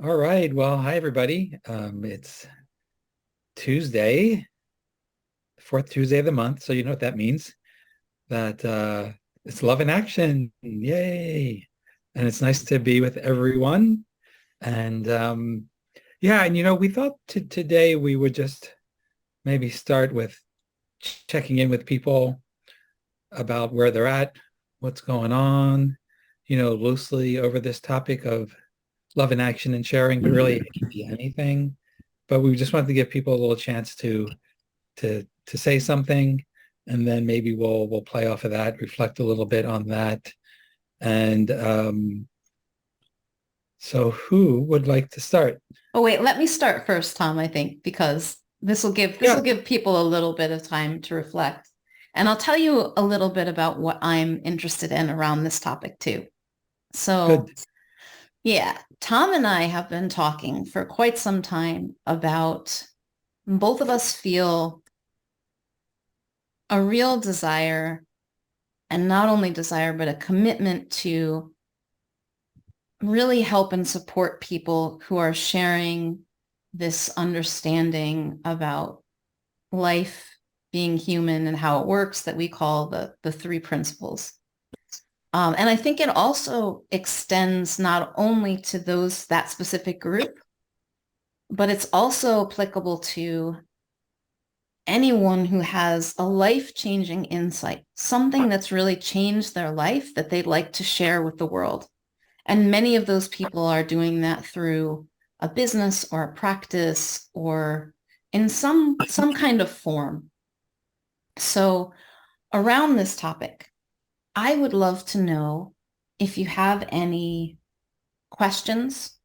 All right. Well, hi everybody. It's Tuesday, fourth Tuesday of the month. So you know what that means. That it's love in action. Yay. And it's nice to be with everyone. And yeah, and we thought today we would just maybe start with checking in with people about where they're at, what's going on, loosely over this topic of love in action and sharing, but really it can be anything. But we just wanted to give people a little chance to say something, and then maybe we'll play off of that, reflect a little bit on that. And so who would like to start? Oh, wait, let me start first, Tom, I think, because this Yeah, will give people a little bit of time to reflect. And I'll tell you a little bit about what I'm interested in around this topic too. So, good. yeah, Tom and I have been talking for quite some time about both of us feel a real desire, and not only desire, but a commitment to really help and support people who are sharing this understanding about life, being human, and how it works that we call the three principles. And I think it also extends not only to that specific group, but it's also applicable to anyone who has a life-changing insight, something that's really changed their life that they'd like to share with the world. And many of those people are doing that through a business or a practice or in some kind of form. So around this topic, I would love to know if you have any questions,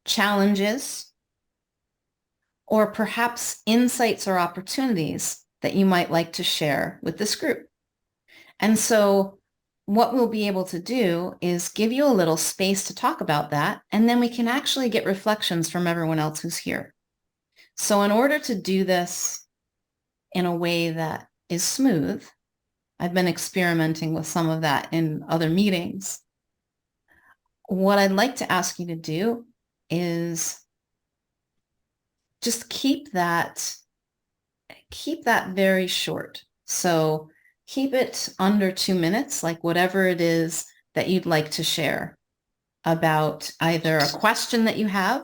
challenges, or perhaps insights or opportunities that you might like to share with this group. And so what we'll be able to do is give you a little space to talk about that, and then we can actually get reflections from everyone else who's here. So in order to do this in a way that is smooth, I've been experimenting with some of that in other meetings. What I'd like to ask you to do is just keep that very short. So keep it under 2 minutes, like whatever it is that you'd like to share about either a question that you have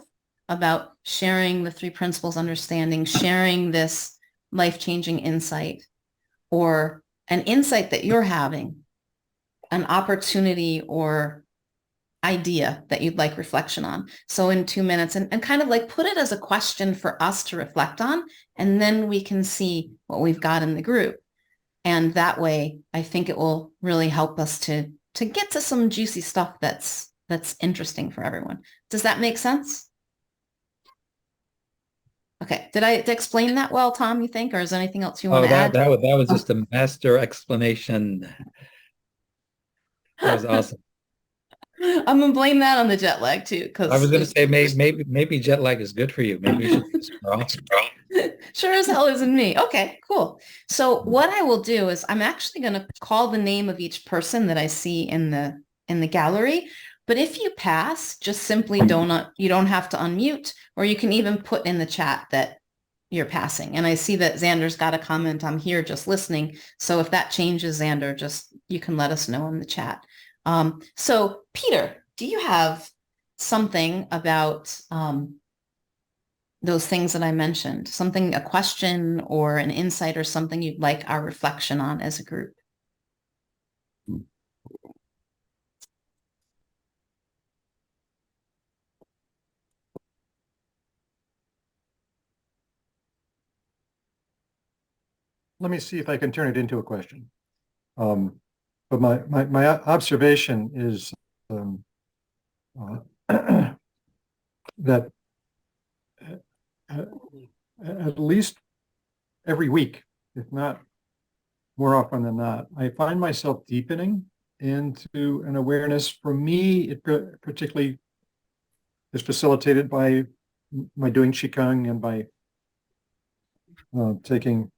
about sharing the three principles understanding, sharing this life-changing insight, or an insight that you're having, an opportunity or idea that you'd like reflection on. So in 2 minutes, and kind of like put it as a question for us to reflect on, and then we can see what we've got in the group. And that way, I think it will really help us to get to some juicy stuff that's interesting for everyone. Does that make sense? Okay. Did I explain that well, Tom, you think, or is there anything else you want Oh, to add? that was just a master explanation. That was awesome. I'm gonna blame that on the jet lag too, I was because going to say maybe jet lag is good for you. Maybe you should do this more often. sure as hell isn't me. Okay, cool. So what I will do is I'm actually going to call the name of each person that I see in the gallery. But if you pass, just simply you don't have to unmute, or you can even put in the chat that you're passing. And I see that Xander's got a comment. I'm here just listening. So if that changes, Xander, just you can let us know in the chat. So Peter, do you have something about those things that I mentioned, something, a question or an insight or something you'd like our reflection on as a group? Let me see if I can turn it into a question. Um, but my observation is um, that uh, at least every week, if not more often than not, I find myself deepening into an awareness. For me, it particularly is facilitated by my doing Qigong and by taking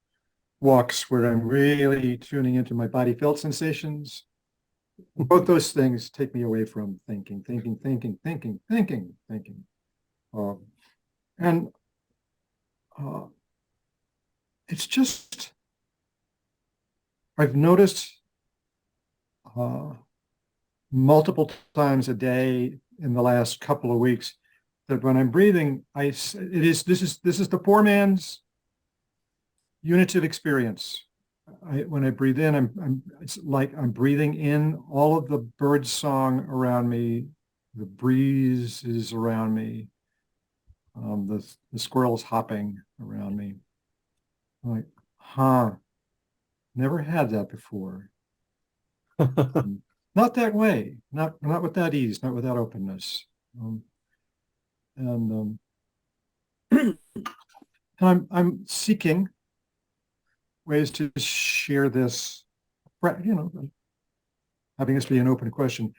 walks where I'm really tuning into my body felt sensations both those things take me away from thinking. Um, and uh, it's just, I've noticed uh, multiple times a day in the last couple of weeks that when I'm breathing, this is the poor man's unitive experience. When I breathe in, it's like I'm breathing in all of the bird song around me, the breeze is around me, the squirrels hopping around me. I'm like, huh, never had that before. Not that way, not with that ease, not with that openness. Um, and I'm seeking ways to share this, having this be an open question,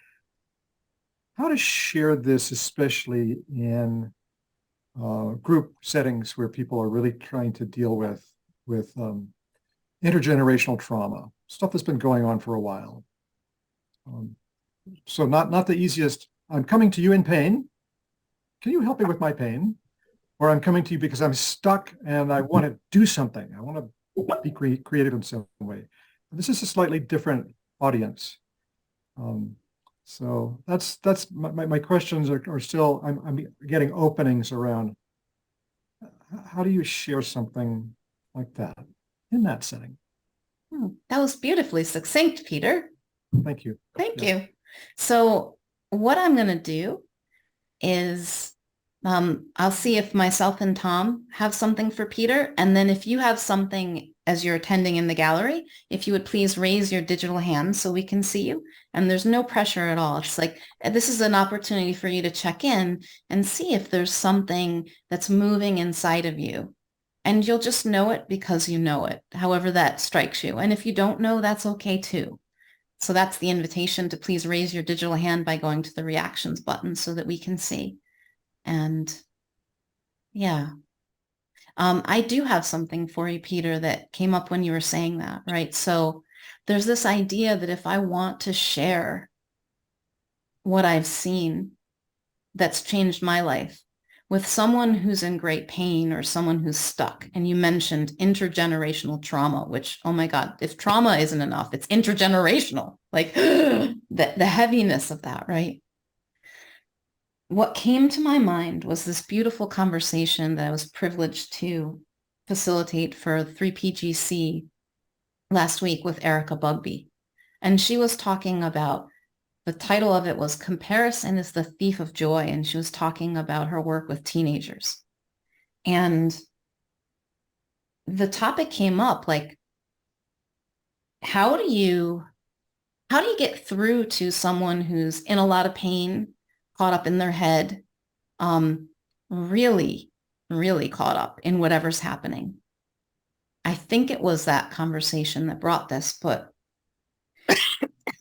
how to share this, especially in group settings where people are really trying to deal with intergenerational trauma, stuff that's been going on for a while. Um, so not the easiest. I'm coming to you in pain. Can you help me with my pain? Or I'm coming to you because I'm stuck and I want to do something. I want to be creative in some way. This is a slightly different audience. Um, so that's my questions are still, I'm getting openings around how do you share something like that in that setting? That was beautifully succinct, Peter. Thank you. Thank Yeah. you. So what I'm going to do is I'll see if myself and Tom have something for Peter. And then if you have something as you're attending in the gallery, if you would please raise your digital hand so we can see you. And there's no pressure at all. It's like, this is an opportunity for you to check in and see if there's something that's moving inside of you. And you'll just know it because you know it, however that strikes you. And if you don't know, that's okay too. So that's the invitation to please raise your digital hand by going to the reactions button so that we can see. And yeah, I do have something for you, Peter, that came up when you were saying that, right? So there's this idea that if I want to share what I've seen that's changed my life with someone who's in great pain or someone who's stuck, and you mentioned intergenerational trauma, which, oh my God, if trauma isn't enough, it's intergenerational, like the heaviness of that, right? What came to my mind was this beautiful conversation that I was privileged to facilitate for 3PGC last week with Erica Bugby. And she was talking about, the title of it was Comparison is the Thief of Joy. And she was talking about her work with teenagers. And the topic came up like, how do you get through to someone who's in a lot of pain, caught up in their head, really, really caught up in whatever's happening? I think it was that conversation that brought this, but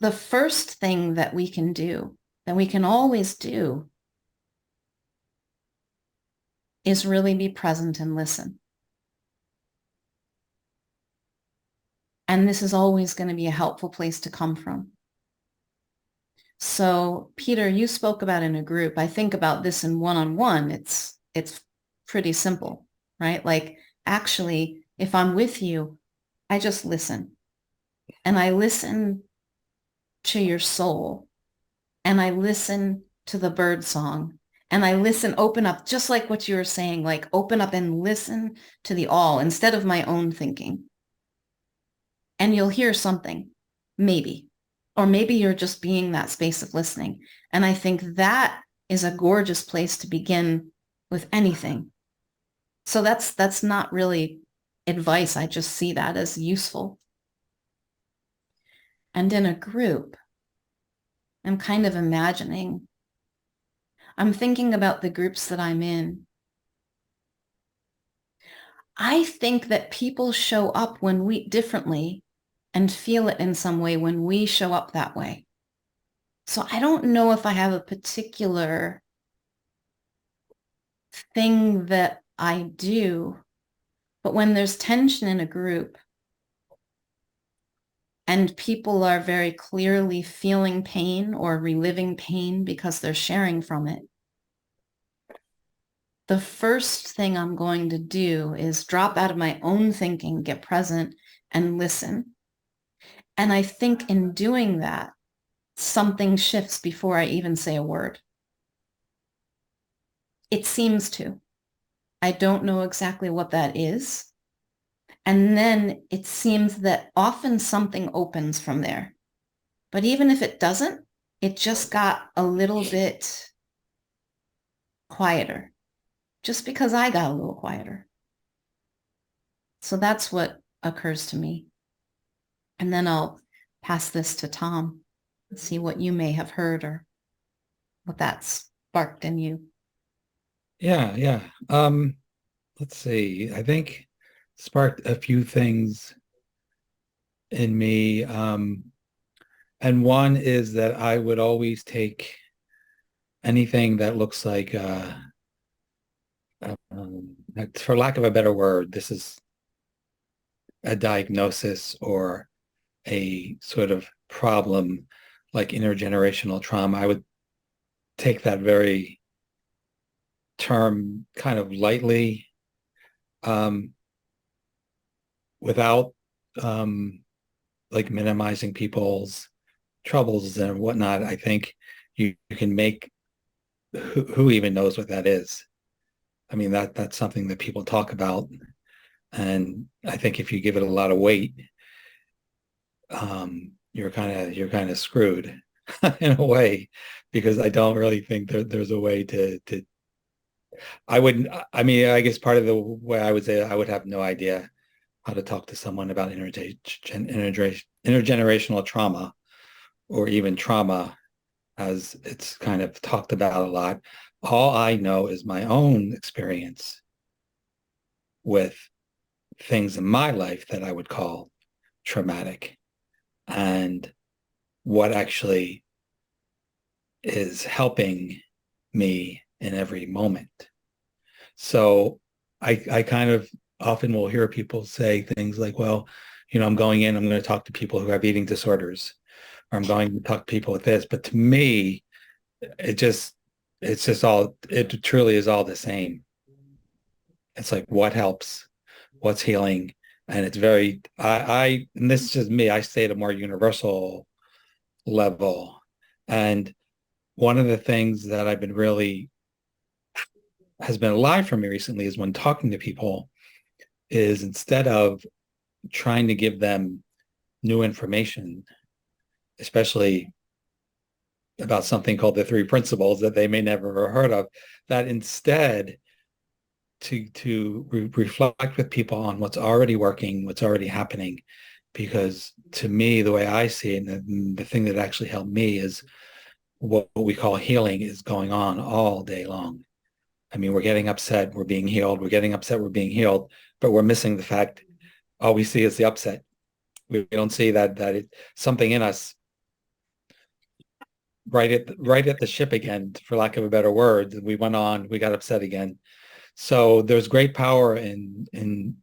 the first thing that we can do, that we can always do, is really be present and listen. And this is always going to be a helpful place to come from. So, Peter, you spoke about in a group. I think about this in one-on-one. It's pretty simple, right? Like, actually, if I'm with you, I just listen. And I listen to your soul. And I listen to the bird song. And I listen, open up, just like what you were saying, like open up and listen to the all instead of my own thinking. And you'll hear something, maybe. Or maybe you're just being that space of listening. And I think that is a gorgeous place to begin with anything. So that's not really advice. I just see that as useful. And in a group, I'm kind of imagining, I'm thinking about the groups that I'm in. I think that people show up when we differently and feel it in some way when we show up that way. So I don't know if I have a particular thing that I do, but when there's tension in a group and people are very clearly feeling pain or reliving pain because they're sharing from it, the first thing I'm going to do is drop out of my own thinking, get present, and listen. And I think in doing that, something shifts before I even say a word. It seems to. I don't know exactly what that is. And then it seems that often something opens from there. But even if it doesn't, it just got a little bit quieter, just because I got a little quieter. So that's what occurs to me. And then I'll pass this to Tom and see what you may have heard or what that sparked in you. Yeah, yeah. Let's see. I think sparked a few things in me. And one is that I would always take anything that looks like for lack of a better word, this is a diagnosis or a sort of problem like intergenerational trauma. I would take that very term kind of lightly, um, without like minimizing people's troubles and whatnot. I think you can make who even knows what that is. I mean, that's something that people talk about. And I think if you give it a lot of weight, you're kind of screwed in a way, because I don't really think there's a way to I wouldn't. I mean, I guess part of the way I would say I would have no idea how to talk to someone about intergenerational trauma, or even trauma as it's kind of talked about a lot. All I know is my own experience with things in my life that I would call traumatic, and what actually is helping me in every moment. So I kind of often will hear people say things like, well, I'm going to talk to people who have eating disorders, or I'm going to talk to people with this. But to me, it just, it truly is all the same. It's like what helps, what's healing. And it's very, and this is just me, I stay at a more universal level. And one of the things that I've been really has been alive for me recently is when talking to people, is instead of trying to give them new information, especially about something called the three principles that they may never have heard of, that instead to reflect with people on what's already working, what's already happening. Because to me, the way I see it, and the thing that actually helped me is what we call healing is going on all day long. I mean, we're getting upset, we're being healed, we're getting upset, we're being healed, but we're missing the fact all we see is the upset. We don't see that it's something in us right at the ship again, for lack of a better word. We went on, we got upset again. So there's great power in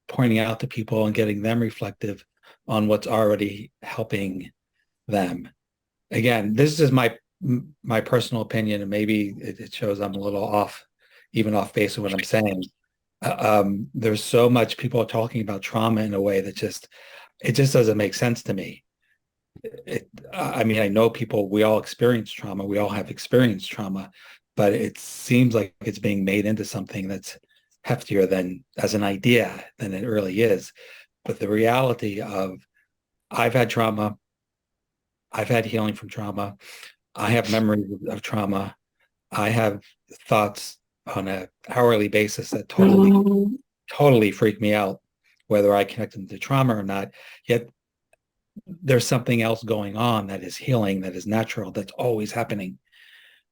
pointing out to people and getting them reflective on what's already helping them. Again, this is my personal opinion, and maybe it shows I'm a little even off base of what I'm saying. There's so much people are talking about trauma in a way that it just doesn't make sense to me. I mean, I know people, we all experience trauma, we all have experienced trauma, but it seems like it's being made into something that's heftier than as an idea than it really is. But the reality of I've had trauma, I've had healing from trauma, I have memories of trauma, I have thoughts on a hourly basis that totally freak me out, whether I connect them to trauma or not. Yet there's something else going on that is healing, that is natural, that's always happening.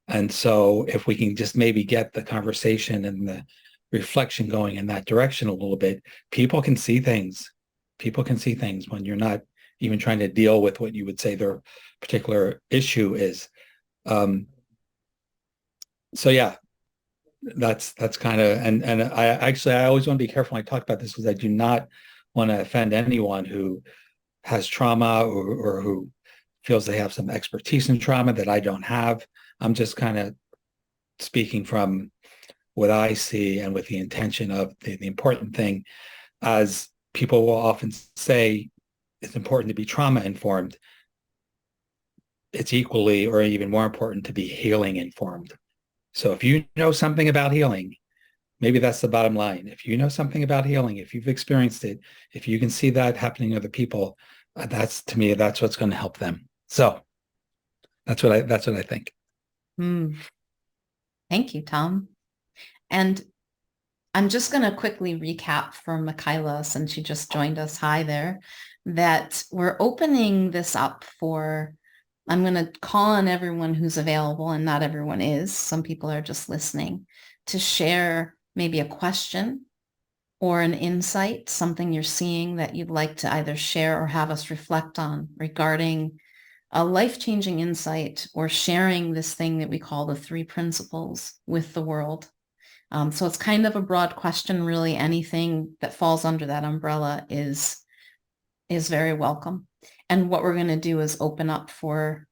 And so if we can just maybe get the conversation and the reflection going in that direction a little bit, people can see things. People can see things when you're not even trying to deal with what you would say their particular issue is. So yeah, that's kind of, and I always want to be careful when I talk about this, because I do not want to offend anyone who has trauma or who feels they have some expertise in trauma that I don't have. I'm just kind of speaking from what I see and with the intention of the important thing, as people will often say, it's important to be trauma informed. It's equally or even more important to be healing informed. So if you know something about healing, maybe that's the bottom line. If you know something about healing, if you've experienced it, if you can see that happening to other people, that's to me, that's what's going to help them. So that's what I think. Mm. Thank you, Tom. And I'm just going to quickly recap for Michaela, since she just joined us. Hi there. That we're opening this up for, I'm going to call on everyone who's available, and not everyone is. Some people are just listening, to share maybe a question or an insight, something you're seeing that you'd like to either share or have us reflect on regarding a life-changing insight, or sharing this thing that we call the three principles with the world. So it's kind of a broad question, really. Anything that falls under that umbrella is very welcome. And what we're going to do is open up for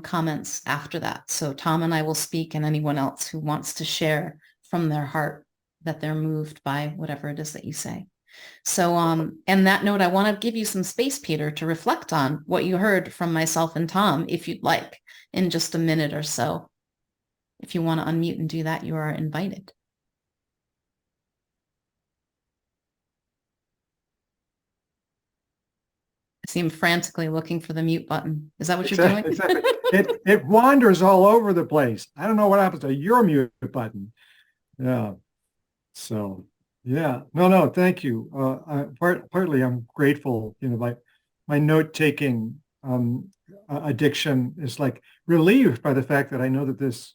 comments after that. So Tom and I will speak, and anyone else who wants to share from their heart that they're moved by whatever it is that you say. So on that note, I want to give you some space, Peter, to reflect on what you heard from myself and Tom, if you'd like, in just a minute or so. If you want to unmute and do that, you are invited. I see him frantically looking for the mute button. Is that what you're doing? Exactly. It wanders all over the place. I don't know what happens to your mute button. Yeah. So yeah, no, thank you. Partly I'm grateful, my note-taking addiction is like relieved by the fact that I know that this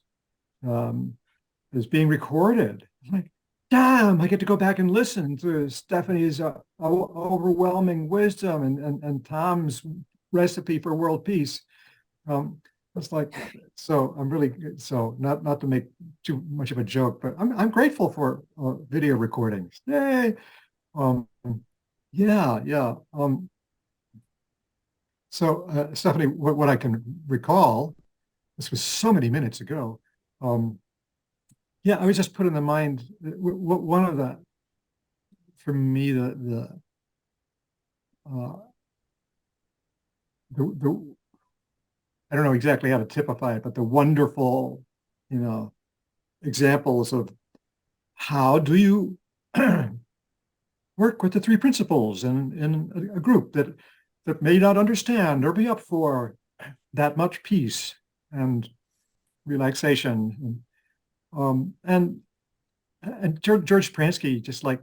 is being recorded. It's like, damn, I get to go back and listen to Stephanie's overwhelming wisdom and Tom's recipe for world peace. It's like, so I'm really, so not to make too much of a joke, but I'm grateful for video recordings. Yay. Yeah. So Stephanie, what I can recall, this was so many minutes ago. Yeah, I was just put in the mind, one of the, for me, uh, the I don't know exactly how to typify it, but the wonderful, examples of how do you work with the three principles in a group that may not understand or be up for that much peace and relaxation. And George Pransky just like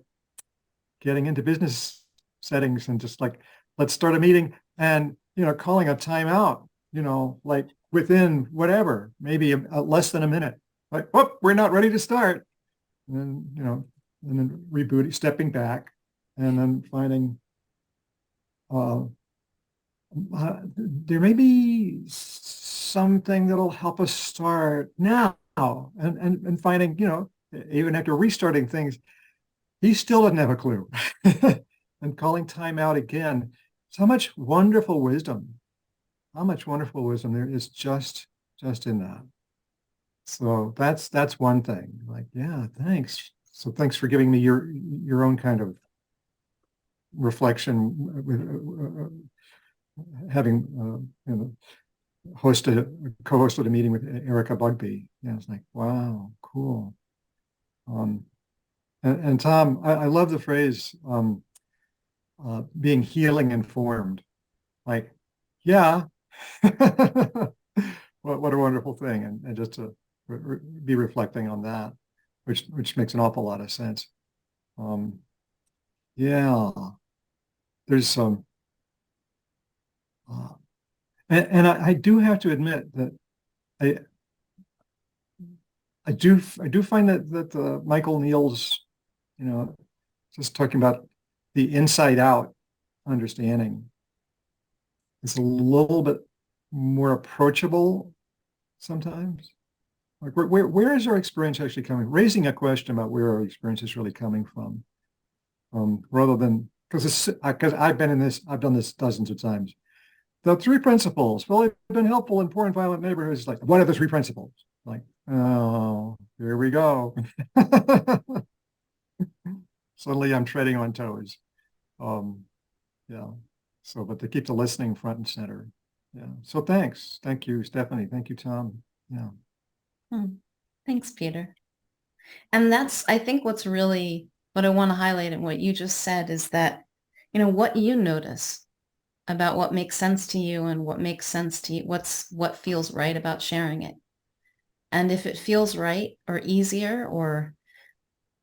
getting into business settings and just like, let's start a meeting and, calling a timeout, like within whatever, maybe less than a minute. Like, oh, we're not ready to start. And then, and then rebooting, stepping back, and then finding there may be something that'll help us start now. And finding, even after restarting things, he still doesn't have a clue. And calling time out again. So much wonderful wisdom. How much wonderful wisdom there is just in that. So that's one thing. Like, yeah, thanks. So thanks for giving me your own kind of reflection with having co-hosted a meeting with Erica Bugby. Yeah, it's like, wow, cool. And Tom, I love the phrase being healing informed. Like, yeah, what a wonderful thing, and just to be reflecting on that, which makes an awful lot of sense. Yeah, there's some, and I do have to admit that I I do find that Michael Neal's, just talking about the inside out understanding is a little bit more approachable sometimes. Like where is our experience actually coming? Raising a question about where our experience is really coming from, rather than because I've done this dozens of times. The three principles, well, they've been helpful in poor and violent neighborhoods. Like, what are the three principles? Like, oh, here we go. Suddenly I'm treading on toes. Um, yeah. So, but to keep the listening front and center. Yeah. So thanks. Thank you, Stephanie. Thank you, Tom. Yeah. Thanks, Peter. And that's, I think what I want to highlight in what you just said is that, what you notice about what makes sense to you and what makes sense to you, what feels right about sharing it. And if it feels right or easier or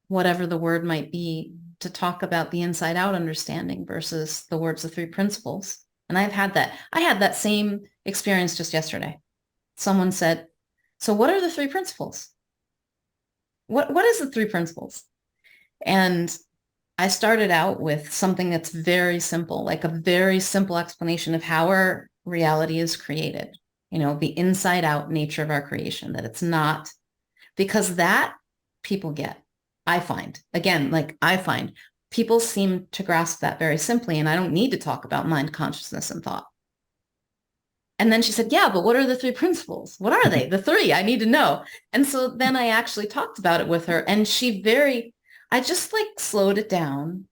whatever the word might be to talk about the inside out understanding versus the words of three principles. And I had that same experience just yesterday. Someone said, so what are the three principles? What is the three principles? And I started out with something that's very simple, like a very simple explanation of how our reality is created, the inside out nature of our creation, that it's not, because that people get, I find people seem to grasp that very simply. And I don't need to talk about mind, consciousness, and thought. And then she said, yeah, but what are the three principles? What are they? The three, I need to know. And so then I actually talked about it with her, and I just slowed it down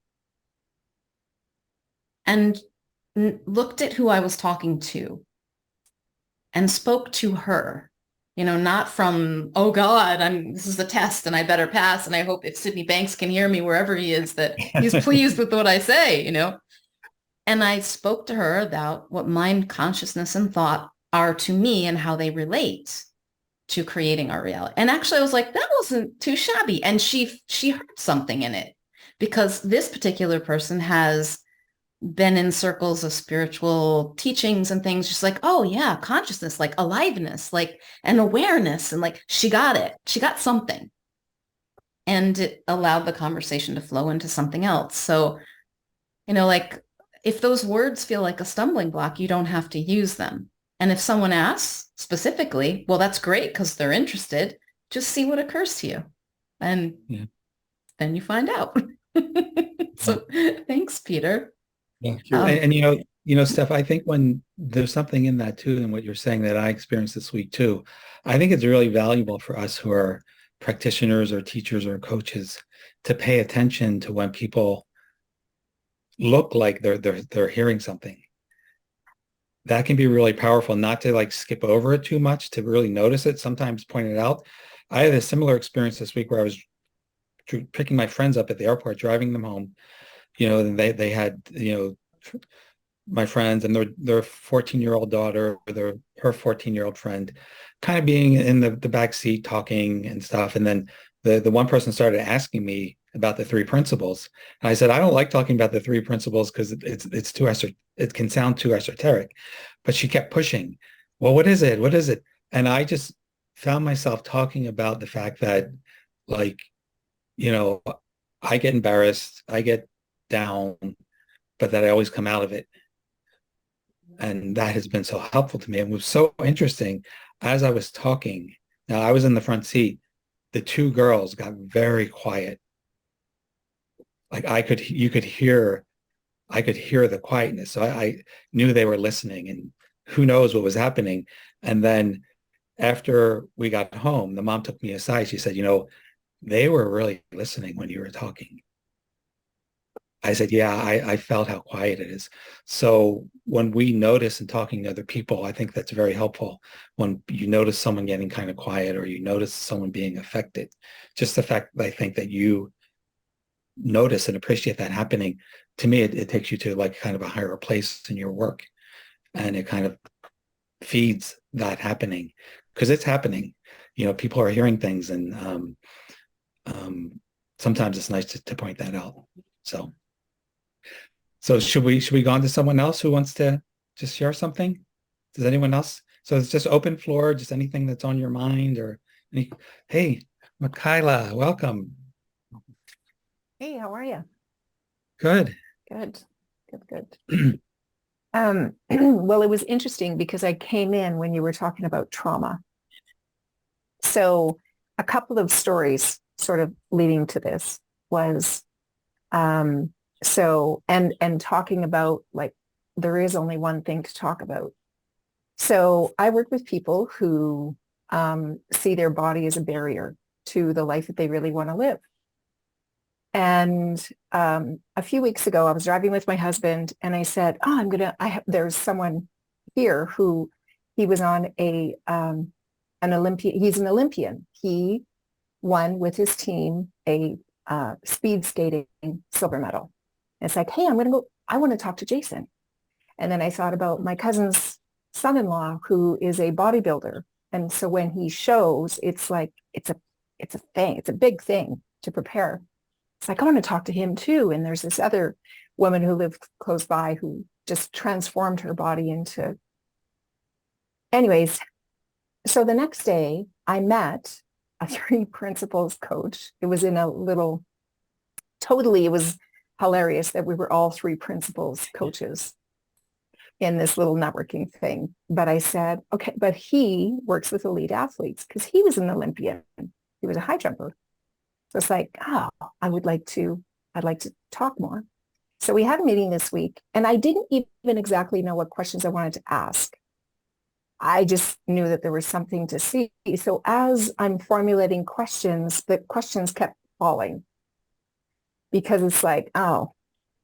and looked at who I was talking to and spoke to her, not from, oh God, this is a test and I better pass. And I hope if Sydney Banks can hear me wherever he is, that he's pleased with what I say, And I spoke to her about what mind, consciousness, and thought are to me and how they relate to creating our reality. And actually I was like, that wasn't too shabby. And she heard something in it, because this particular person has been in circles of spiritual teachings and things, just like, oh yeah, consciousness, like aliveness, like an awareness. And she got it. She got something. And it allowed the conversation to flow into something else. So, if those words feel like a stumbling block, you don't have to use them. And if someone asks specifically, well, that's great because they're interested. Just see what occurs to you. And then you find out. So thanks, Peter. Yeah. And Steph, I think when there's something in that too, and what you're saying that I experienced this week too, I think it's really valuable for us who are practitioners or teachers or coaches to pay attention to when people look like they're hearing something. That can be really powerful, not to skip over it too much, to really notice it, sometimes point it out. I had a similar experience this week where I was picking my friends up at the airport, driving them home. And they had, my friends and their 14-year-old daughter, or her 14-year-old friend, kind of being in the back seat talking and stuff. And then the one person started asking me about the three principles. And I said, I don't like talking about the three principles because it's too it can sound too esoteric. But she kept pushing. Well, what is it? What is it? And I just found myself talking about the fact that, I get embarrassed, I get down, but that I always come out of it. And that has been so helpful to me. It was so interesting as I was talking. Now I was in the front seat. The two girls got very quiet. I could hear the quietness. So I knew they were listening, and who knows what was happening. And then after we got home, the mom took me aside. She said, they were really listening when you were talking. I said, yeah, I felt how quiet it is. So when we notice in talking to other people, I think that's very helpful. When you notice someone getting kind of quiet, or you notice someone being affected, just the fact that I think that you notice and appreciate that happening, to me, it takes you to kind of a higher place in your work. And it kind of feeds that happening, because it's happening. People are hearing things, and sometimes it's nice to point that out. So should we go on to someone else who wants to just share something? Does anyone else? So it's just open floor, just anything that's on your mind, or hey, Michaela, welcome. Hey, how are you? Good. Good. Well, it was interesting because I came in when you were talking about trauma. So a couple of stories sort of leading to this was So, and talking about like, there is only one thing to talk about. So I work with people who see their body as a barrier to the life that they really want to live. And a few weeks ago, I was driving with my husband and I said, oh, there's someone here who he was on an Olympian. He's an Olympian. He won with his team a speed skating silver medal. And it's like, hey, I want to talk to Jason. And then I thought about my cousin's son-in-law who is a bodybuilder. And so when he shows, it's like, it's a thing. It's a big thing to prepare. It's like, I want to talk to him too. And there's this other woman who lived close by who just transformed her body into, anyways. So the next day I met a 3 principles coach. It was in a little, totally, it was hilarious that we were all 3 principles coaches in this little networking thing. But I said, okay, but he works with elite athletes because he was an Olympian. He was a high jumper. So it's like, I'd like to talk more. So we had a meeting this week and I didn't even exactly know what questions I wanted to ask. I just knew that there was something to see. So as I'm formulating questions, the questions kept falling because it's like,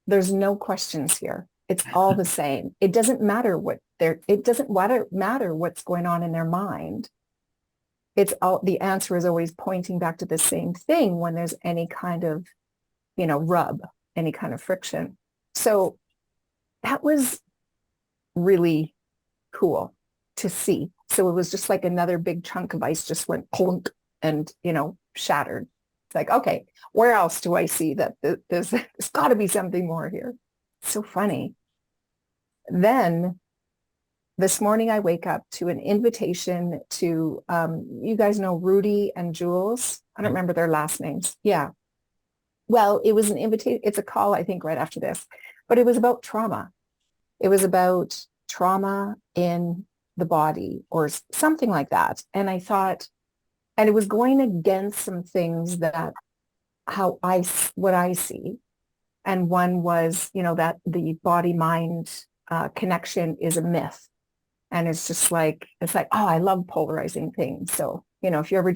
there's no questions here. It's all the same. It doesn't matter it doesn't matter what's going on in their mind. It's all, the answer is always pointing back to the same thing when there's any kind of, rub, any kind of friction. So that was really cool to see. So it was just like another big chunk of ice just went clunk and, shattered. It's like, okay, where else do I see that there's got to be something more here? So funny. Then this morning I wake up to an invitation to, you guys know Rudy and Jules. I don't remember their last names. Yeah. Well, it was an invitation. It's a call, I think, right after this, but it was about trauma. It was about trauma in the body or something like that. And I thought, and it was going against some things that what I see. And one was, that the body mind connection is a myth. And it's like, oh, I love polarizing things. So, if you ever,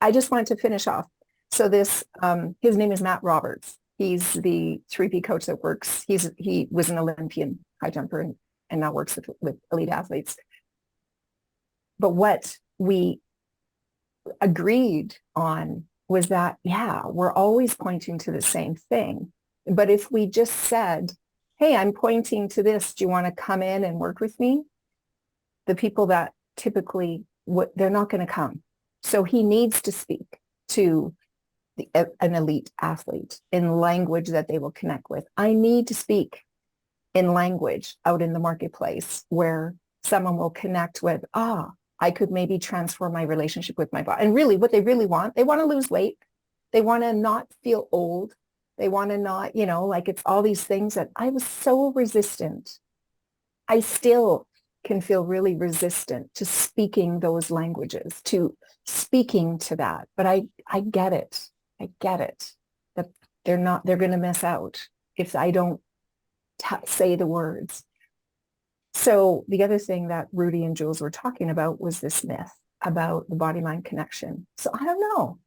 I just wanted to finish off. So this, his name is Matt Roberts. He's the 3P coach that works. He was an Olympian high jumper and now works with elite athletes. But what we agreed on was that, yeah, we're always pointing to the same thing. But if we just said, hey, I'm pointing to this, do you want to come in and work with me? The people that typically, they're not going to come. So he needs to speak to an elite athlete in language that they will connect with. I need to speak in language out in the marketplace where someone will connect with, I could maybe transform my relationship with my body. And really what they really want, they want to lose weight. They want to not feel old. They want to not, like it's all these things that I was so resistant. I still can feel really resistant to speaking those languages, to speaking to that. But I get it. I get it. That they're going to miss out if I don't say the words. So the other thing that Rudy and Jules were talking about was this myth about the body-mind connection. So I don't know.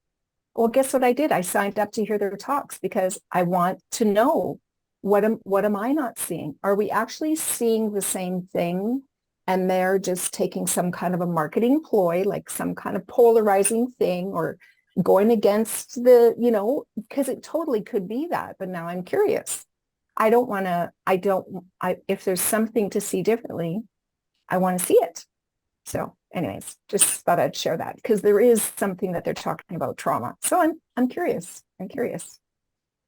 Well, guess what I did? I signed up to hear their talks because I want to know what am I not seeing? Are we actually seeing the same thing? And they're just taking some kind of a marketing ploy, like some kind of polarizing thing or going against because it totally could be that. But now I'm curious. If there's something to see differently, I want to see it. So anyways, just thought I'd share that because there is something that they're talking about trauma. So I'm curious. Hey,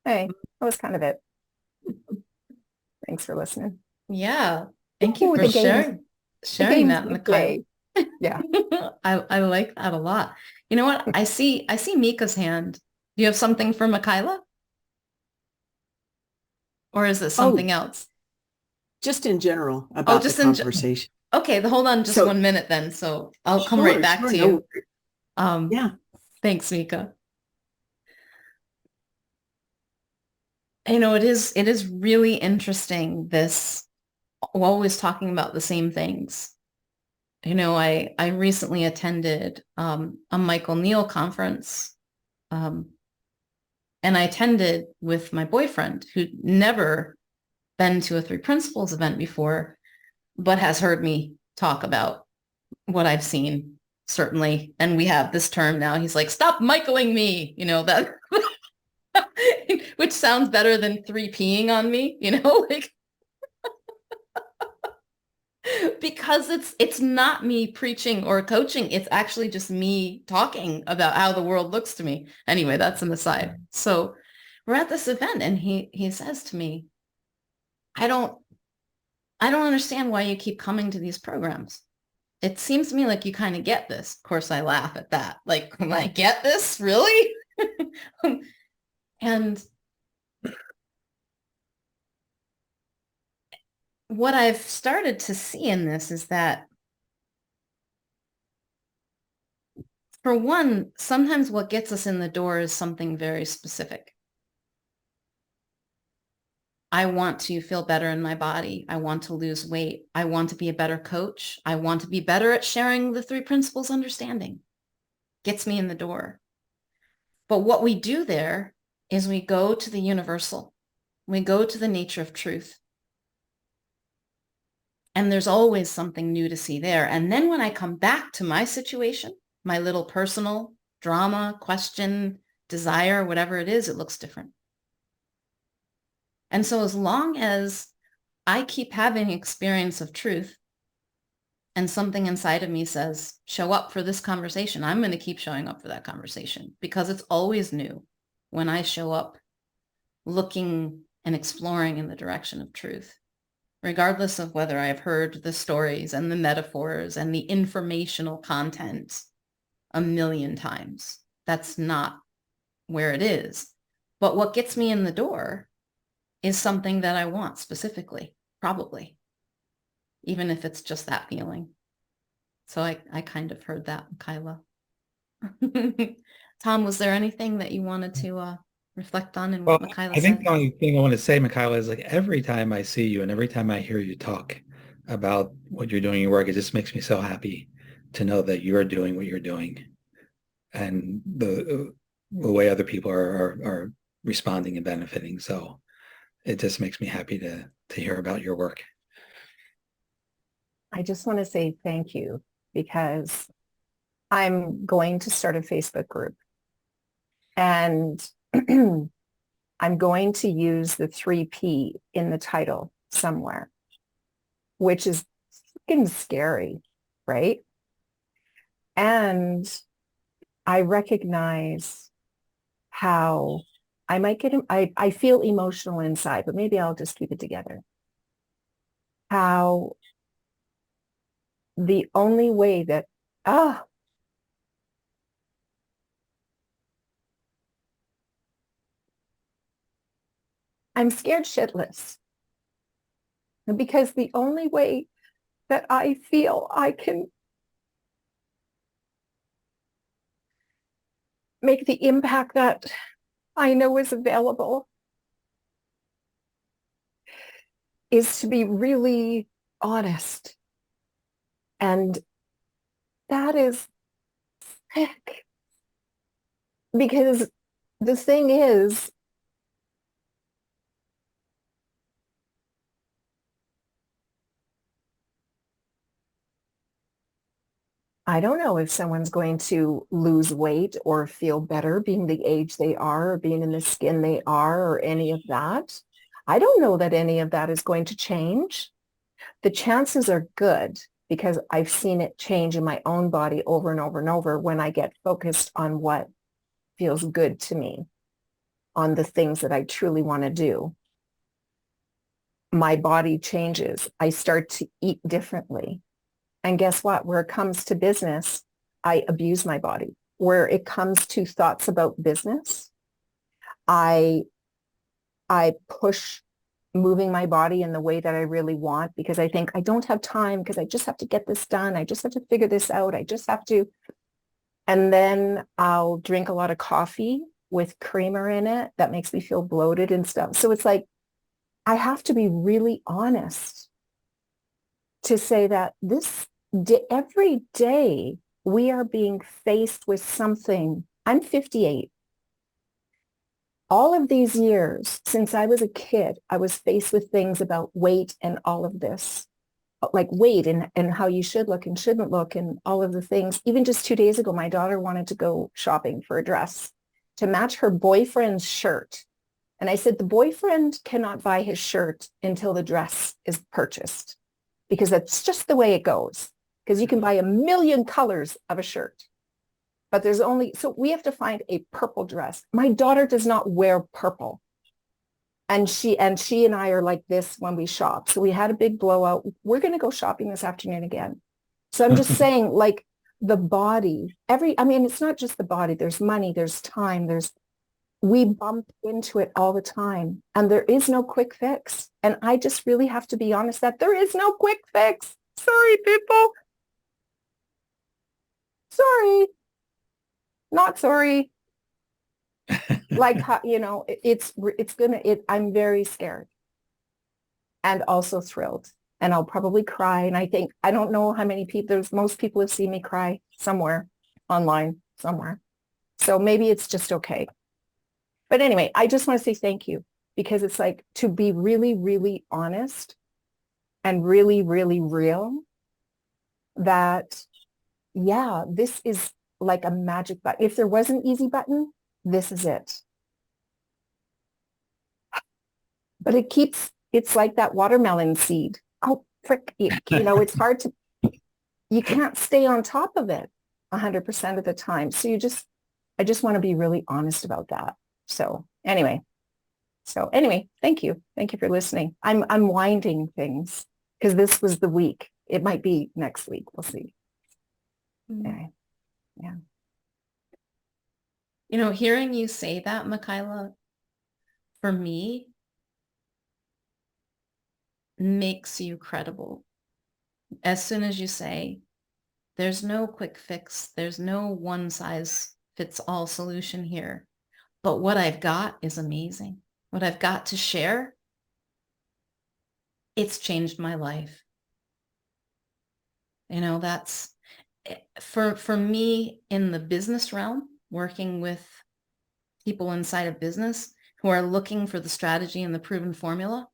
that was kind of it. Thanks for listening. Yeah. Thank you Ooh, for the games, sharing that, we Mikhail. play. Yeah. I like that a lot. You know what? I see Mika's hand. Do you have something for Michaela? Or is it something else? Just in general about the conversation. Okay, hold on just 1 minute then. So I'll come right back to you. Yeah. Thanks, Mika. it is really interesting, this always talking about the same things. I recently attended a Michael Neal conference, and I attended with my boyfriend, who'd never been to a Three Principles event before, but has heard me talk about what I've seen, certainly. And we have this term now. He's like, stop Michaeling me, that, which sounds better than 3Ping on me, like, because it's not me preaching or coaching. It's actually just me talking about how the world looks to me. Anyway, that's an aside. So we're at this event, and he says to me, I don't understand why you keep coming to these programs. It seems to me like you kind of get this. Of course, I laugh at that. Like, I get this? Really? And what I've started to see in this is that, for one, sometimes what gets us in the door is something very specific. I want to feel better in my body. I want to lose weight. I want to be a better coach. I want to be better at sharing the Three Principles understanding. Gets me in the door. But what we do there is we go to the universal. We go to the nature of truth. And there's always something new to see there. And then when I come back to my situation, my little personal drama, question, desire, whatever it is, it looks different. And so as long as I keep having experience of truth, and something inside of me says, show up for this conversation, I'm going to keep showing up for that conversation, because it's always new when I show up looking and exploring in the direction of truth, regardless of whether I've heard the stories and the metaphors and the informational content a million times. That's not where it is. But what gets me in the door is something that I want specifically, probably, even if it's just that feeling. So I kind of heard that, Kyla. Tom, was there anything that you wanted to reflect on in what Well, Michaela I think said? the only thing I want to say, Michaela, is like every time I see you and every time I hear you talk about what you're doing in your work, it just makes me so happy to know that you're doing what you're doing, and the way other people are responding and benefiting. So it just makes me happy to hear about your work. I just want to say thank you, because I'm going to start a Facebook group, and I'm going to use the 3P in the title somewhere, which is fucking scary, right? And I recognize how I might get, I feel emotional inside, but maybe I'll just keep it together. How the only way that, I'm scared shitless, because the only way that I feel I can make the impact that I know is available is to be really honest. And that is sick. Because the thing is, I don't know if someone's going to lose weight or feel better being the age they are, or being in the skin they are, or any of that. I don't know that any of that is going to change. The chances are good, because I've seen it change in my own body over and over and over when I get focused on what feels good to me, on the things that I truly want to do. My body changes. I start to eat differently. And guess what? Where it comes to business, I abuse my body. Where it comes to thoughts about business, I push moving my body in the way that I really want, because I think I don't have time, because I just have to get this done. I just have to figure this out. I just have to. And then I'll drink a lot of coffee with creamer in it that makes me feel bloated and stuff. So it's like, I have to be really honest to say that every day we are being faced with something. I'm 58. All of these years since I was a kid, I was faced with things about weight and all of this, like weight and how you should look and shouldn't look and all of the things. Even just 2 days ago, my daughter wanted to go shopping for a dress to match her boyfriend's shirt. And I said, the boyfriend cannot buy his shirt until the dress is purchased, because that's just the way it goes. Because you can buy a million colors of a shirt, but there's only, so we have to find a purple dress. My daughter does not wear purple. And she and I are like this when we shop. So we had a big blowout. We're going to go shopping this afternoon again. So I'm just saying, like, the body, I mean, it's not just the body. There's money, there's time, we bump into it all the time, and there is no quick fix. And I just really have to be honest that there is no quick fix. Sorry, people. Sorry. Not sorry. Like, you know, I'm very scared and also thrilled, and I'll probably cry. And I don't know how many people, most people have seen me cry somewhere online, somewhere. So maybe it's just okay. But anyway, I just want to say thank you, because it's like, to be really, really honest and really, really real, that, yeah, this is like a magic button. If there was an easy button, this is it. But it's like that watermelon seed. Oh, frick, you know, it's hard to, you can't stay on top of it 100% of the time. So I just want to be really honest about that. So anyway, thank you. Thank you for listening. I'm unwinding things, because this was the week. It might be next week. We'll see. Anyway, yeah. You know, hearing you say that, Michaela, for me, makes you credible. As soon as you say, there's no quick fix, there's no one size fits all solution here, but what I've got is amazing. What I've got to share, it's changed my life. You know, that's for me in the business realm, working with people inside of business who are looking for the strategy and the proven formula.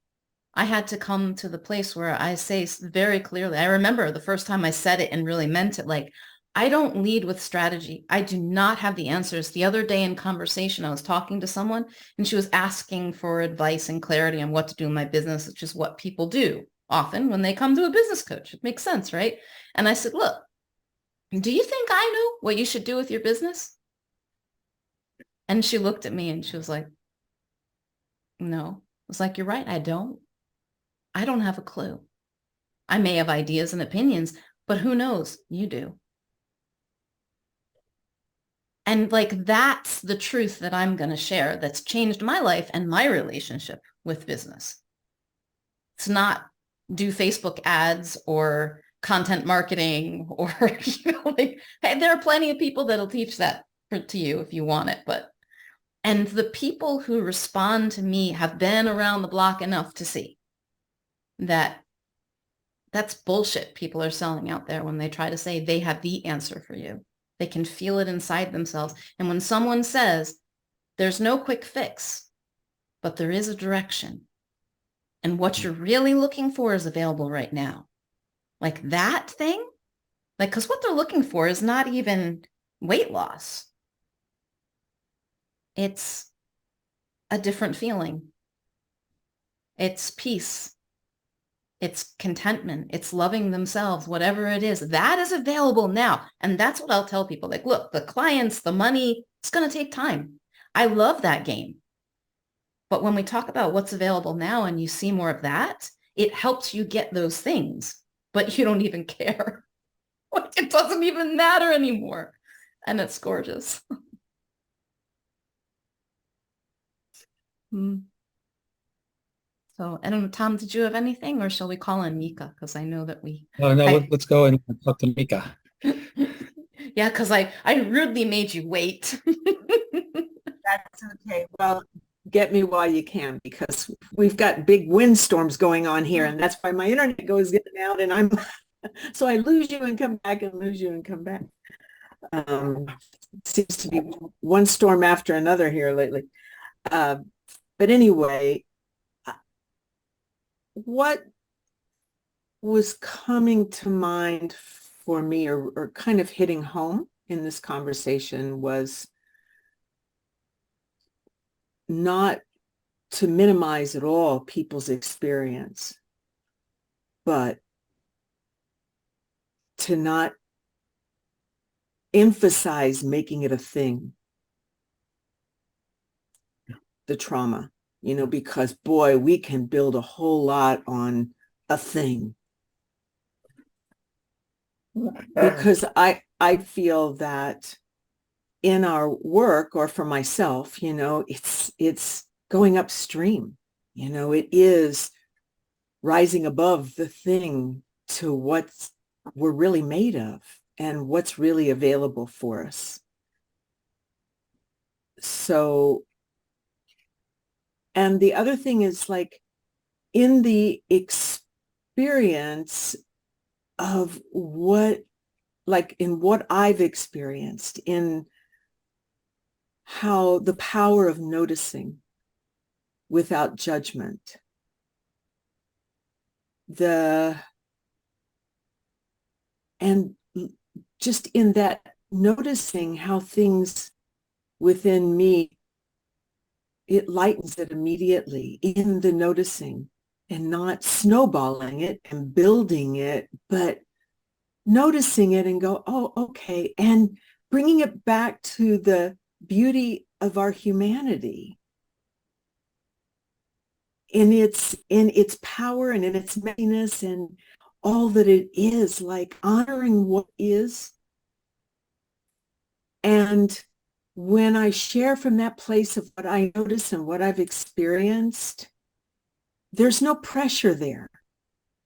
I had to come to the place where I say very clearly, I remember the first time I said it and really meant it, like, I don't lead with strategy. I do not have the answers. The other day in conversation, I was talking to someone and she was asking for advice and clarity on what to do in my business, which is what people do often when they come to a business coach. It makes sense, right? And I said, look, do you think I know what you should do with your business? And she looked at me and she was like, no. I was like, you're right. I don't have a clue. I may have ideas and opinions, but who knows? You do. And like, that's the truth that I'm going to share that's changed my life and my relationship with business. It's not do Facebook ads or content marketing or, like, hey, there are plenty of people that'll teach that to you if you want it. And the people who respond to me have been around the block enough to see that that's bullshit people are selling out there when they try to say they have the answer for you. They can feel it inside themselves. And when someone says there's no quick fix, but there is a direction, and what you're really looking for is available right now, like that thing, like, because what they're looking for is not even weight loss. It's a different feeling. It's peace. It's contentment. It's loving themselves, whatever it is. That is available now. And that's what I'll tell people. Like, look, the clients, the money, it's going to take time. I love that game. But when we talk about what's available now and you see more of that, it helps you get those things, but you don't even care. Like, it doesn't even matter anymore. And it's gorgeous. So I don't know, Tom, did you have anything, or shall we call in Mika? Because I know that we... No, let's go and talk to Mika. Yeah, because I rudely made you wait. That's okay. Well, get me while you can, because we've got big windstorms going on here, and that's why my internet goes in and out, and I'm so I lose you and come back and lose you and come back. Seems to be one storm after another here lately. But anyway, what was coming to mind for me, or kind of hitting home in this conversation, was not to minimize at all people's experience, but to not emphasize making it a thing, the trauma, because boy, we can build a whole lot on a thing. Because I feel that in our work, or for myself, it's going upstream. It is rising above the thing to what we're really made of and what's really available for us. So, and the other thing is, like, in the experience of in what I've experienced, in how the power of noticing without judgment, and just in that noticing how things within me, it lightens it immediately in the noticing, and not snowballing it and building it, but noticing it and go, oh, okay, and bringing it back to the beauty of our humanity in its power and in its messiness and all that it is, like honoring what is. And when I share from that place of what I notice and what I've experienced, there's no pressure there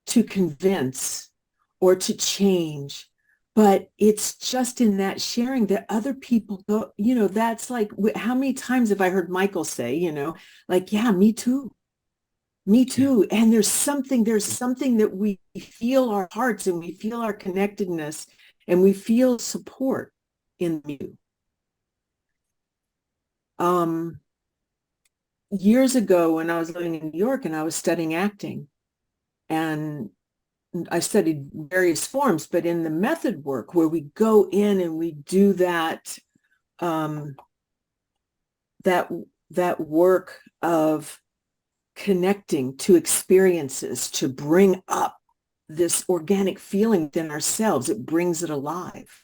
to convince or to change, but it's just in that sharing that other people go, that's like, how many times have I heard Michael say, like, yeah, me too. Me too. Yeah. And there's something that we feel our hearts, and we feel our connectedness, and we feel support in you. Years ago, when I was living in New York and I was studying acting, and I studied various forms, but in the method work where we go in and we do that, that work of connecting to experiences to bring up this organic feeling within ourselves, it brings it alive.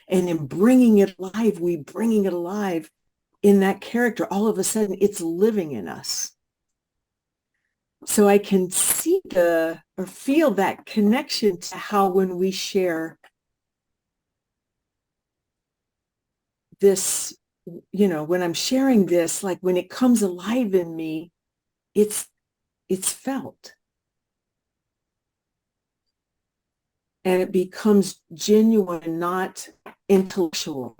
And in bringing it alive, bringing it alive in that character, all of a sudden it's living in us. So I can see or feel that connection to how, when we share this, when I'm sharing this, like when it comes alive in me, it's felt. And it becomes genuine, not intellectual,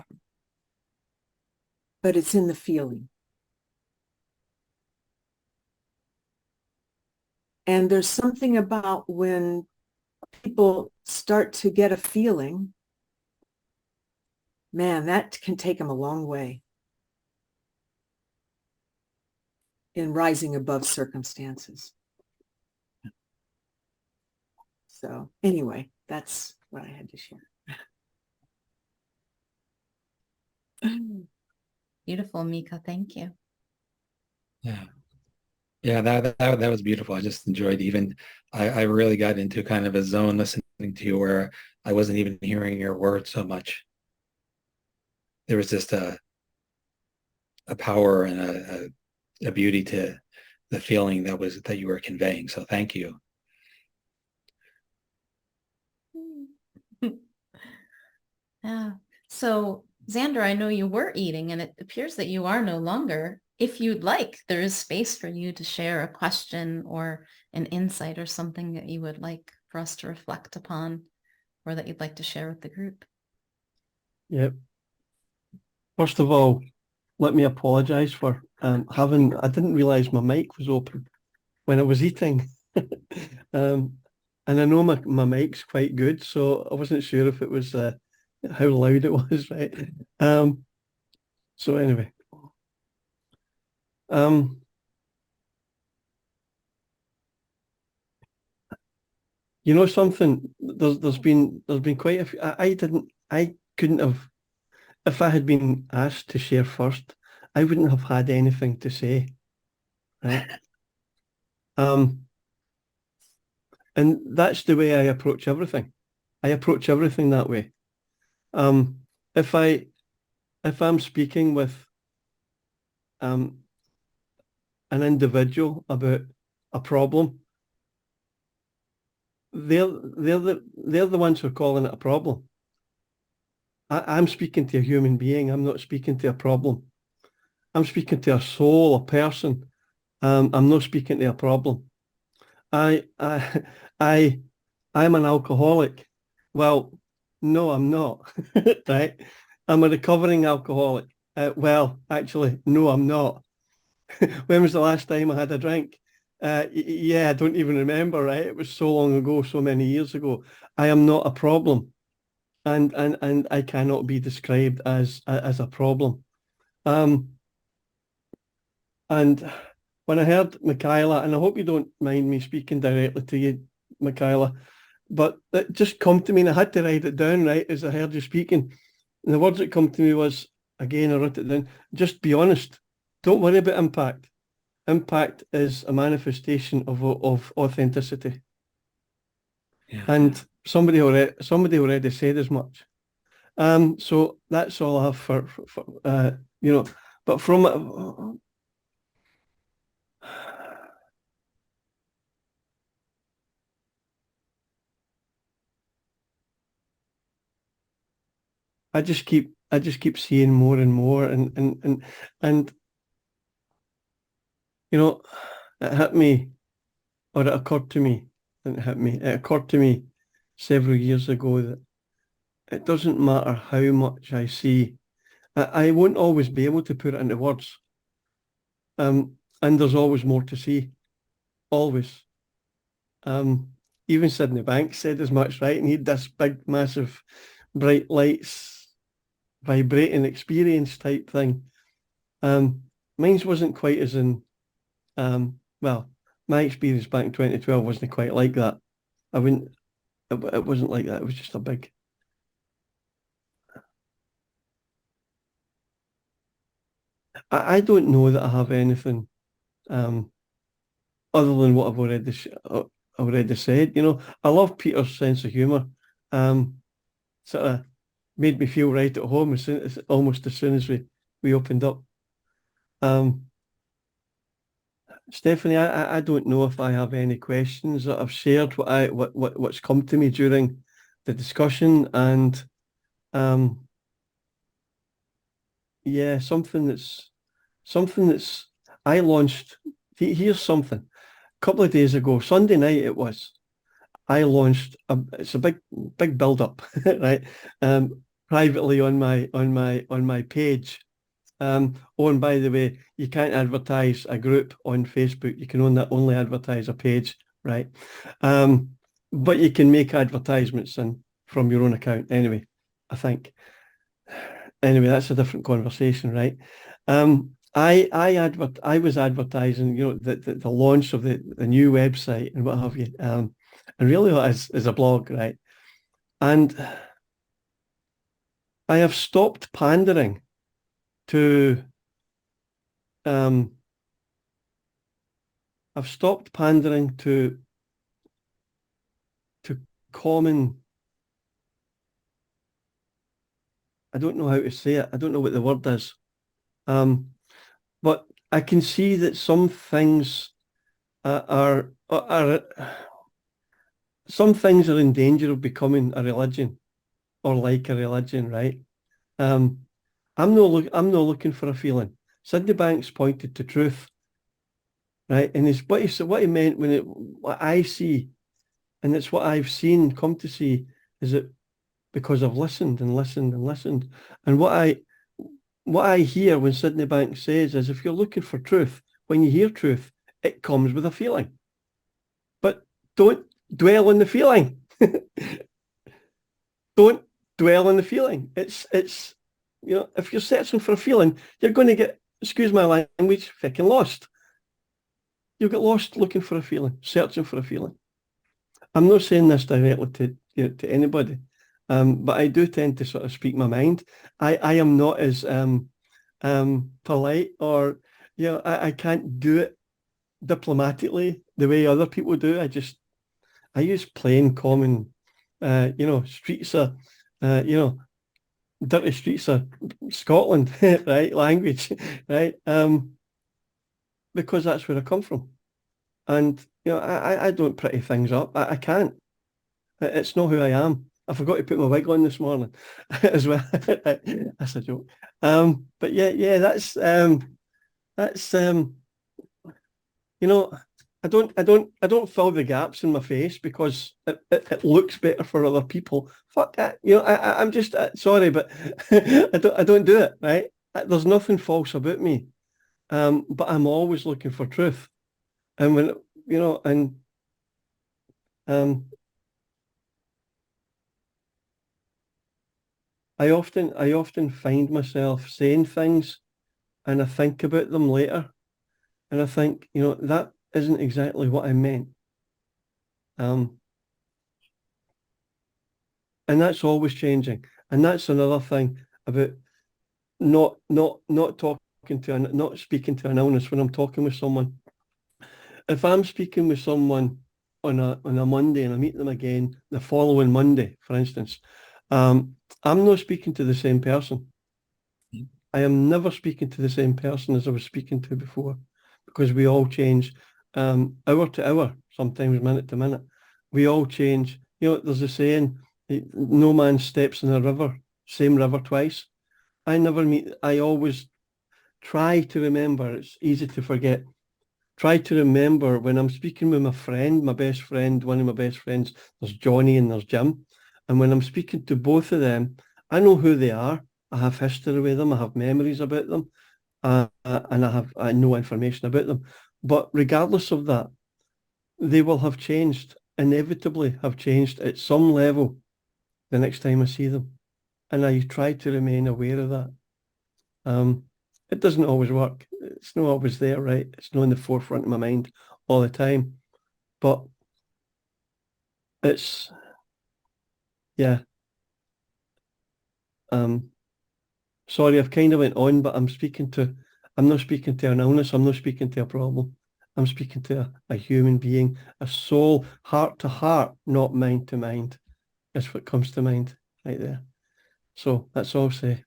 but it's in the feeling. And there's something about when people start to get a feeling, man, that can take them a long way in rising above circumstances. So anyway, that's what I had to share. Beautiful, Mika. Thank you. Yeah. Yeah, that was beautiful. I just enjoyed, even I really got into kind of a zone listening to you where I wasn't even hearing your words so much. There was just a power and a beauty to the feeling that you were conveying. So thank you. Yeah. So Xander, I know you were eating, and it appears that you are no longer. If you'd like, there is space for you to share a question or an insight or something that you would like for us to reflect upon, or that you'd like to share with the group. Yep. First of all, let me apologise for I didn't realise my mic was open when I was eating. And I know my mic's quite good, so I wasn't sure if it was how loud it was, right? So anyway. You know something, there's been quite a few. I couldn't have, if I had been asked to share first, I wouldn't have had anything to say, right? And that's the way I approach everything. I approach everything that way. Um, if I'm speaking with an individual about a problem, they're the ones who are calling it a problem. I'm speaking to a human being. I'm not speaking to a problem. I'm speaking to a soul, a person. I'm not speaking to a problem. I I I I'm an alcoholic. Well, no, I'm not. Right? I'm a recovering alcoholic. Well, actually, no, I'm not. When was the last time I had a drink? Yeah, I don't even remember, right? It was so long ago, so many years ago. I am not a problem. And I cannot be described as a problem. And when I heard Michaela, and I hope you don't mind me speaking directly to you, Michaela, but it just come to me, and I had to write it down, right, as I heard you speaking. And the words that come to me was, again, I wrote it down, just be honest. Don't worry about impact. Impact is a manifestation of authenticity. Yeah. And somebody already said as much. So that's all I have for but from I just keep seeing more and more, and it hit me, or it occurred to me. Didn't hit me. It occurred to me several years ago that it doesn't matter how much I see. I won't always be able to put it into words. And there's always more to see. Always. Even Sydney Banks said as much, right? And he had this big, massive, bright lights, vibrating experience type thing. Mine's wasn't quite as in, well, my experience back in 2012 wasn't quite like that. It wasn't like that. It was just a big. I don't know that I have anything other than what I've already said. I love Peter's sense of humour. Sort of made me feel right at home almost as soon as we opened up. Stephanie, I don't know if I have any questions that I've shared what's come to me during the discussion, and yeah, something that's I launched. Here's something. A couple of days ago, Sunday night it was. I launched it's a big build up, right? Privately on my page. Oh, and by the way, you can't advertise a group on Facebook. You can only advertise a page, right? But you can make advertisements from your own account anyway, I think. Anyway, that's a different conversation, right? I was advertising, the launch of the new website and what have you. And really as a blog, right? And I have stopped pandering to I've stopped pandering to common. I don't know how to say it. I don't know what the word is. But I can see that some things are some things are in danger of becoming a religion or like a religion, right? I'm not looking for a feeling. Sidney Banks pointed to truth, right? And it's what he meant what I see, and it's what I've seen, come to see, is it because I've listened and listened and listened. And what I hear when Sydney Banks says is if you're looking for truth, when you hear truth, it comes with a feeling. But don't dwell on the feeling. Don't dwell on the feeling. It's if you're searching for a feeling, you're going to get, excuse my language, fucking lost. You'll get lost looking for a feeling, searching for a feeling. I'm not saying this directly to anybody, but I do tend to sort of speak my mind. I am not as polite, or I can't do it diplomatically the way other people do. I use plain common streets are dirty streets of Scotland, right? Language, right? Because that's where I come from. And, I don't pretty things up. I can't. It's not who I am. I forgot to put my wig on this morning as well. That's a joke. But yeah, that's you know, I don't fill the gaps in my face because it looks better for other people. Fuck that. I'm just sorry, but I don't do it, right? There's nothing false about me. But I'm always looking for truth. And when, and um, I often find myself saying things and I think about them later and I think, that isn't exactly what I meant. And that's always changing. And that's another thing about not talking to, not speaking to an illness when I'm talking with someone. If I'm speaking with someone on a Monday and I meet them again the following Monday, for instance, I'm not speaking to the same person. I am never speaking to the same person as I was speaking to before, because we all change, hour to hour, sometimes minute to minute. We all change. There's a saying, no man steps in a river, same river twice. I always try to remember, it's easy to forget. Try to remember when I'm speaking with my friend, my best friend, one of my best friends, there's Johnny and there's Jim. And when I'm speaking to both of them, I know who they are. I have history with them. I have memories about them. And I know information about them. But regardless of that, they will have changed, inevitably have changed at some level the next time I see them. And I try to remain aware of that. It doesn't always work. It's not always there, right? It's not in the forefront of my mind all the time. But it's, yeah. Sorry, I've kind of went on, but I'm not speaking to an illness. I'm not speaking to a problem. I'm speaking to a human being, a soul, heart to heart, not mind to mind. That's what comes to mind right there. So that's all I'll say.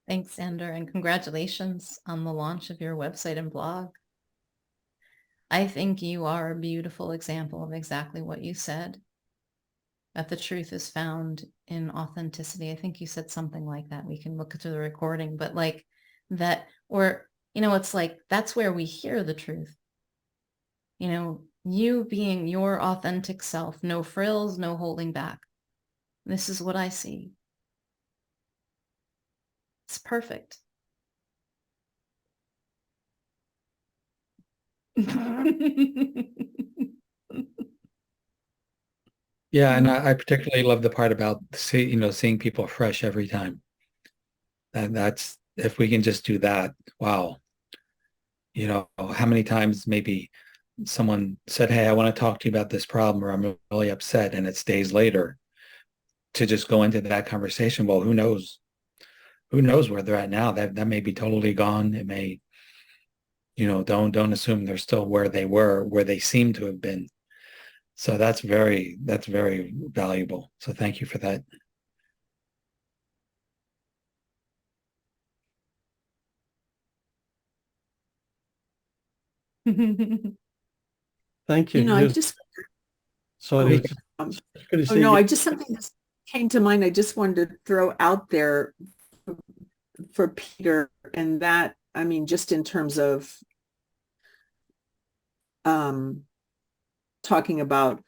Thanks, Sander, and congratulations on the launch of your website and blog. I think you are a beautiful example of exactly what you said, that the truth is found in authenticity. I think you said something like that. We can look through the recording, but like that, or, it's like, that's where we hear the truth. You being your authentic self, no frills, no holding back. This is what I see. It's perfect. Yeah, and I particularly love the part about seeing people fresh every time. And that's if we can just do that, wow. How many times maybe someone said, "Hey, I want to talk to you about this problem," or "I'm really upset," and it's days later to just go into that conversation. Well, who knows? Who knows where they're at now? That may be totally gone. It may, don't assume they're still where they were, where they seem to have been. So that's very valuable. So thank you for that. Thank you. I just, Sorry. um, Going to oh say no, I just, something that came to mind. I just wanted to throw out there for Peter, and that, I mean, just in terms of talking about,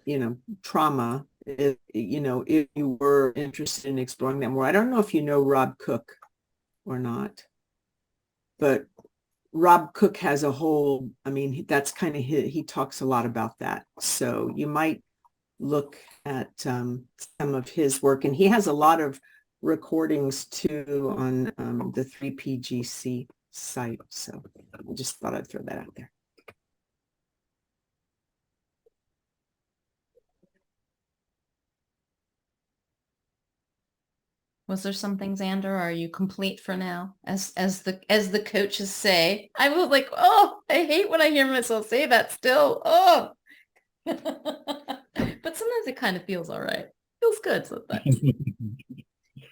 trauma if you were interested in exploring that more. I don't know if you know Rob Cook or not, but Rob Cook has a whole, I mean, that's kind of he talks a lot about that. So you might look at some of his work, and he has a lot of recordings too on the 3PGC site. So I just thought I'd throw that out there. Was there something, Xander? Or are you complete for now? As the coaches say, I was like, oh, I hate when I hear myself say that still. Oh, but sometimes it kind of feels all right. Feels good sometimes.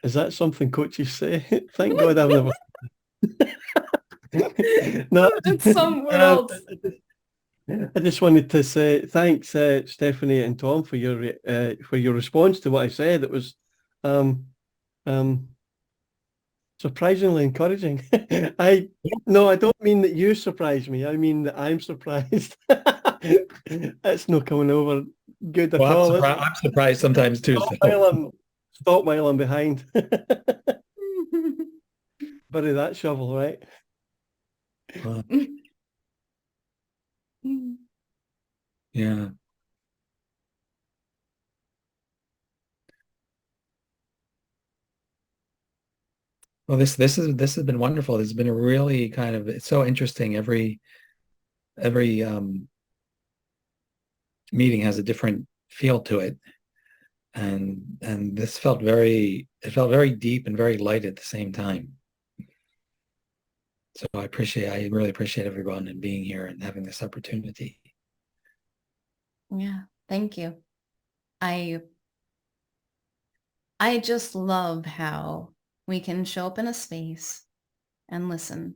Is that something coaches say? Thank God I've never. No, In some worlds. I just wanted to say thanks, Stephanie and Tom, for your response to what I said. It was um, surprisingly encouraging. I don't mean that you surprised me. I mean that I'm surprised. It's not coming over good at Well, all. I'm surprised sometimes too. Stop So. while stop while I'm behind. Bury that shovel, right? Yeah. Well, this has been wonderful. It's been a really it's so interesting. Every meeting has a different feel to it. And this felt very deep and very light at the same time. So I really appreciate everyone and being here and having this opportunity. Yeah, thank you. I just love how we can show up in a space and listen,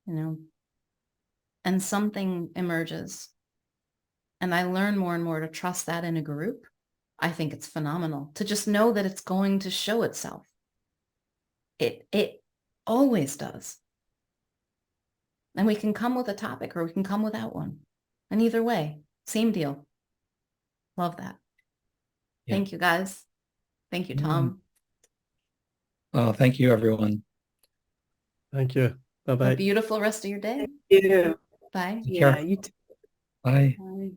and something emerges. And I learn more and more to trust that in a group. I think it's phenomenal to just know that it's going to show itself. It always does. And we can come with a topic or we can come without one. And either way, same deal. Love that. Yeah. Thank you, guys. Thank you, Tom. Oh, thank you, everyone. Thank you. Have a Bye-bye. beautiful rest of your day. Yeah. Bye. Take Yeah, care. you too. Bye. Bye.